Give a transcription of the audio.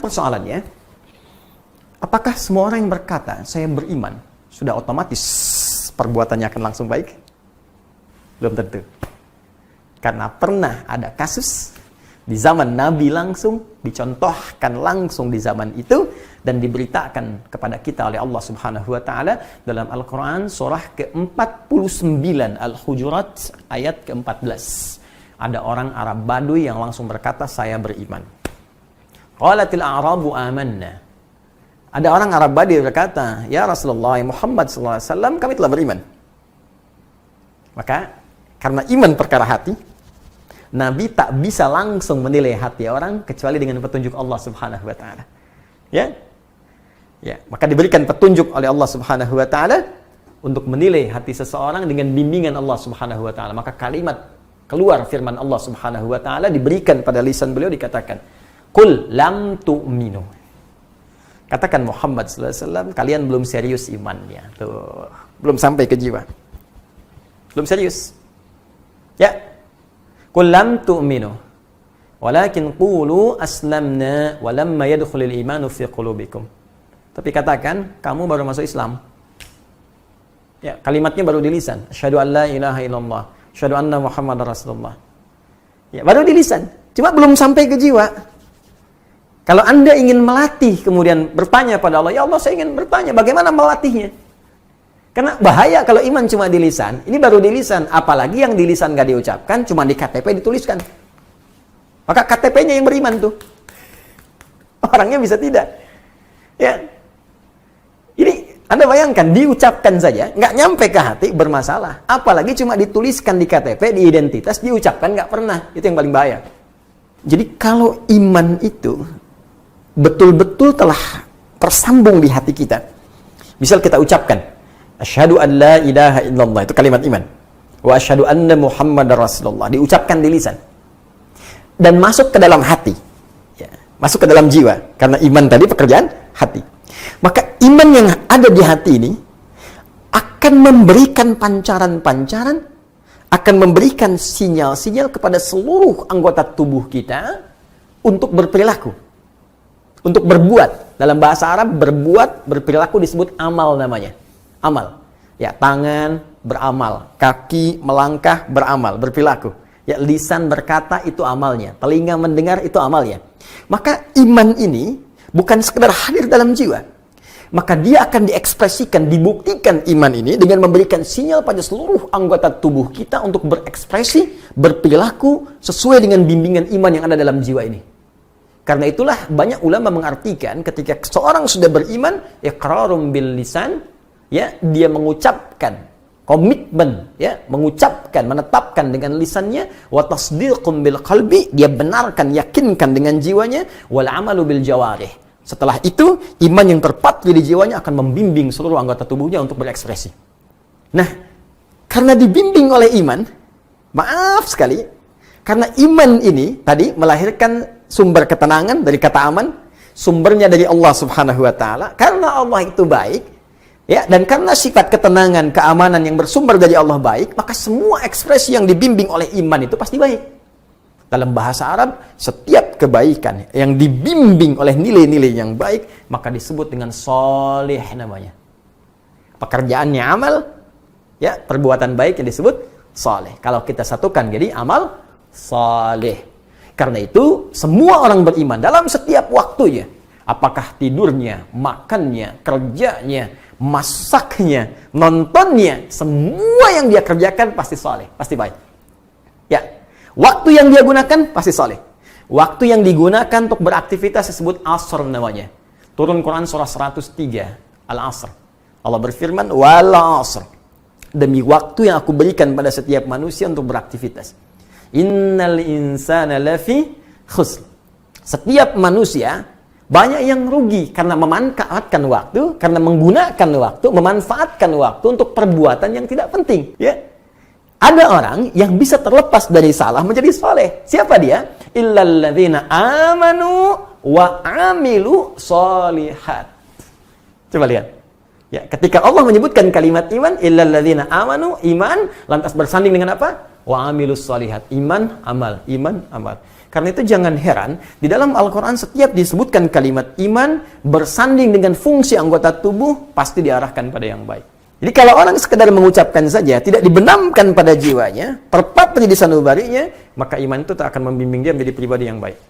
Persoalannya, apakah semua orang yang berkata saya beriman sudah otomatis perbuatannya akan langsung baik? Belum tentu. Karena pernah ada kasus di zaman Nabi langsung, dicontohkan langsung di zaman itu, dan diberitakan kepada kita oleh Allah Subhanahu wa Ta'ala dalam Al-Quran surah ke-49 Al-Hujurat ayat ke-14. Ada orang Arab Baduy yang langsung berkata saya beriman. Qalatil a'rabu amanna. Ada orang Arab Baduy berkata, ya Rasulullah, ya Muhammad SAW, kami telah beriman. Maka karena iman perkara hati, Nabi tak bisa langsung menilai hati orang kecuali dengan petunjuk Allah Subhanahu wa Ta'ala. Ya? Ya, maka diberikan petunjuk oleh Allah Subhanahu wa Ta'ala untuk menilai hati seseorang dengan bimbingan Allah Subhanahu wa Ta'ala. Maka kalimat keluar firman Allah Subhanahu wa Ta'ala diberikan pada lisan beliau, dikatakan, Qul lam tu'minu. Katakan Muhammad SAW, kalian belum serius imannya. Tuh, belum sampai ke jiwa. Belum serius. Ya. Qul lam tu'minu. Walakin qulu aslamna walamma yadkhulul imanu fi qulubikum. Tapi katakan, kamu baru masuk Islam. Ya, kalimatnya baru di lisan. Asyhadu an la ilaha illallah. Asyhadu anna Muhammadar Rasulullah. Ya, baru di lisan. Cuma belum sampai ke jiwa. Kalau Anda ingin melatih, kemudian bertanya pada Allah, ya Allah saya ingin bertanya, bagaimana melatihnya? Karena bahaya kalau iman cuma di lisan, ini baru di lisan, apalagi yang di lisan gak diucapkan, cuma di KTP dituliskan. Maka KTP-nya yang beriman tuh. Orangnya bisa tidak. Ya. Ini Anda bayangkan, diucapkan saja, nggak nyampe ke hati, bermasalah. Apalagi cuma dituliskan di KTP, di identitas, diucapkan nggak pernah. Itu yang paling bahaya. Jadi kalau iman itu betul-betul telah tersambung di hati kita. Misal kita ucapkan, asyhadu an la ilaha illallah, itu kalimat iman. Wa asyhadu anna Muhammadar Rasulullah, diucapkan di lisan. Dan masuk ke dalam hati. Ya, masuk ke dalam jiwa. Karena iman tadi pekerjaan hati. Maka iman yang ada di hati ini akan memberikan pancaran-pancaran, akan memberikan sinyal-sinyal kepada seluruh anggota tubuh kita untuk berperilaku. Untuk berbuat. Dalam bahasa Arab, berbuat, berperilaku disebut amal namanya. Amal. Ya, tangan beramal, kaki melangkah beramal, berperilaku. Ya, lisan berkata itu amalnya, telinga mendengar itu amalnya. Maka iman ini bukan sekedar hadir dalam jiwa. Maka dia akan diekspresikan, dibuktikan iman ini dengan memberikan sinyal pada seluruh anggota tubuh kita untuk berekspresi, berperilaku sesuai dengan bimbingan iman yang ada dalam jiwa ini. Karena itulah banyak ulama mengartikan ketika seorang sudah beriman, iqrarum bil lisan, ya, dia mengucapkan komitmen, ya, mengucapkan, menetapkan dengan lisannya, wa tasdiqum bil qalbi, dia benarkan, yakinkan dengan jiwanya, wal amalu bil jawarih. Setelah itu, iman yang terpatri di jiwanya akan membimbing seluruh anggota tubuhnya untuk berekspresi. Nah, karena dibimbing oleh iman, maaf sekali, karena iman ini tadi melahirkan sumber ketenangan dari kata aman, sumbernya dari Allah Subhanahu wa Ta'ala. Karena Allah itu baik, ya, dan karena sifat ketenangan, keamanan yang bersumber dari Allah baik, maka semua ekspresi yang dibimbing oleh iman itu pasti baik. Dalam bahasa Arab, setiap kebaikan yang dibimbing oleh nilai-nilai yang baik, maka disebut dengan sholih namanya. Pekerjaannya amal, ya, perbuatan baik yang disebut sholih. Kalau kita satukan jadi amal sholih. Karena itu, semua orang beriman dalam setiap waktunya, apakah tidurnya, makannya, kerjanya, masaknya, nontonnya, semua yang dia kerjakan pasti saleh, pasti baik. Ya, waktu yang dia gunakan pasti saleh. Waktu yang digunakan untuk beraktivitas disebut asr namanya. Turun Quran surah 103, Al-Asr. Allah berfirman, wal asr. Demi waktu yang aku berikan pada setiap manusia untuk beraktivitas. Innal insana lafi khusr. Setiap manusia banyak yang rugi karena memanfaatkan waktu, karena menggunakan waktu, memanfaatkan waktu untuk perbuatan yang tidak penting, ya. Ada orang yang bisa terlepas dari salah menjadi soleh. Siapa dia? Illalladzina amanu wa amilu solihat. Coba lihat. Ya, ketika Allah menyebutkan kalimat iman, illalladzina amanu, iman, lantas bersanding dengan apa? Wa amilus solihat. Iman, amal. Iman, amal. Karena itu jangan heran, di dalam Al-Quran setiap disebutkan kalimat iman, bersanding dengan fungsi anggota tubuh, pasti diarahkan pada yang baik. Jadi kalau orang sekedar mengucapkan saja, tidak dibenamkan pada jiwanya, terpatri di sanubarinya, maka iman itu tak akan membimbing dia menjadi pribadi yang baik.